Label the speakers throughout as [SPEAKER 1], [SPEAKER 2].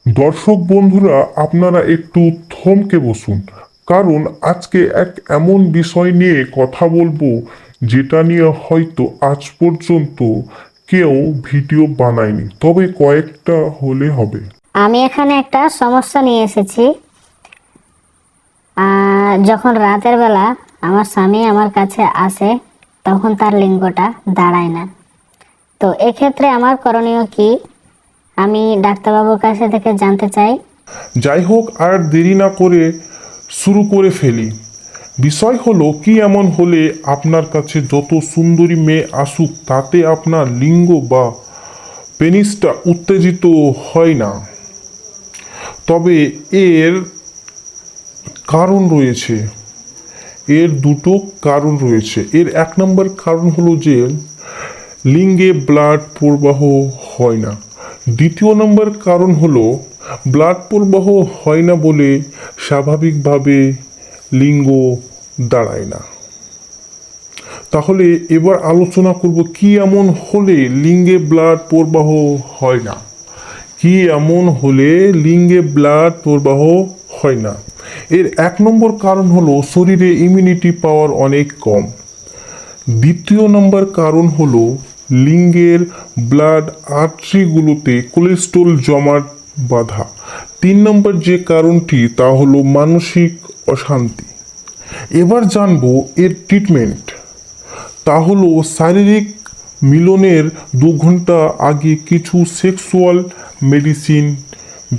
[SPEAKER 1] দর্শক বন্ধুরা, আপনারা একটু থমকে বসুন, কারণ আজকে এক এমন বিষয় নিয়ে কথা বলবো যেটা নিয়ে হয়তো আজ পর্যন্ত কেউ ভিডিও বানায়নি, তবে কয়েকটা হলে হবে।
[SPEAKER 2] আমি এখানে একটা সমস্যা নিয়ে এসেছি। যখন রাতের বেলা আমার স্বামী আমার কাছে আসে, তখন তার লিঙ্গটা দাঁড়ায় না। তো এক্ষেত্রে আমার করণীয় কি, আমি ডাক্তারবাবুর কাছে থেকে জানতে চাই।
[SPEAKER 1] যাই হোক, আর দেরি না করে শুরু করে ফেলি। বিষয় হলো, কি এমন হলে আপনার কাছে যত সুন্দরী মেয়ে আসুক তাতে আপনার লিঙ্গ বা পেনিসটা উত্তেজিত হয় না? তবে এর কারণ রয়েছে। এর দুটো কারণ রয়েছে। এর এক নম্বর কারণ হলো যে লিঙ্গে ব্লাড প্রবাহ হয় না। দ্বিতীয় নম্বর কারণ হলো ব্লাড প্রবাহ হয় না বলে স্বাভাবিকভাবে লিঙ্গ দাঁড়ায় না। তাহলে এবার আলোচনা করব কি এমন হলে লিঙ্গে ব্লাড প্রবাহ হয় না। কি এমন হলে লিঙ্গে ব্লাড প্রবাহ হয় না? এর এক নম্বর কারণ হলো শরীরে ইমিউনিটি পাওয়ার অনেক কম। দ্বিতীয় নম্বর কারণ হলো লিঙ্গের ব্লাড আর্টারিগুলোতে কোলেস্ট্রল জমাট বাঁধা। তিন নম্বর যে কারণটি তা হলো মানসিক অশান্তি। এবার জানবো এর ট্রিটমেন্ট। তা হলো শারীরিক মিলনের 2 ঘন্টা আগে কিছু সেক্সুয়াল মেডিসিন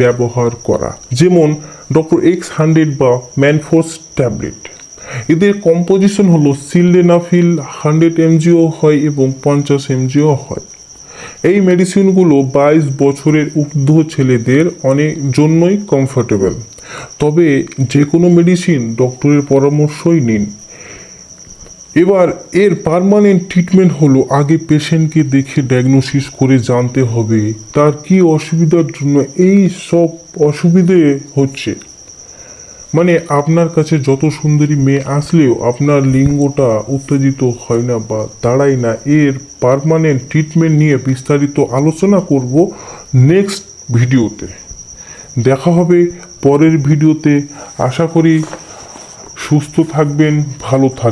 [SPEAKER 1] ব্যবহার করা, যেমন Dr. X100 বা ম্যানফোর্স ট্যাবলেট। এদের কম্পোজিশন হলো সিলডেনাফিল 100 mg হয় এবং 50 mg হয়। এই মেডিসিনগুলো 22 বছরের ঊর্ধ্ব ছেলেদের অনেক জন্যই কমফোর্টেবল। তবে যে কোনো মেডিসিন ডক্টরের পরামর্শই নিন। এবার এর পার্মানেন্ট ট্রিটমেন্ট হলো আগে পেশেন্টকে দেখে ডায়াগনোসিস করে জানতে হবে তার কি অসুবিধার জন্য এই সব অসুবিধে হচ্ছে। মানে আপনার কাছে যত সুন্দরী মেয়ে আসলেও আপনার লিঙ্গটা উত্তেজিত হয় না বা দাঁড়ায় না, এর পার্মানেন্ট ট্রিটমেন্ট নিয়ে বিস্তারিত আলোচনা করব নেক্সট ভিডিওতে। দেখা হবে পরের ভিডিওতে। আশা করি সুস্থ থাকবেন, ভালো থাকবেন।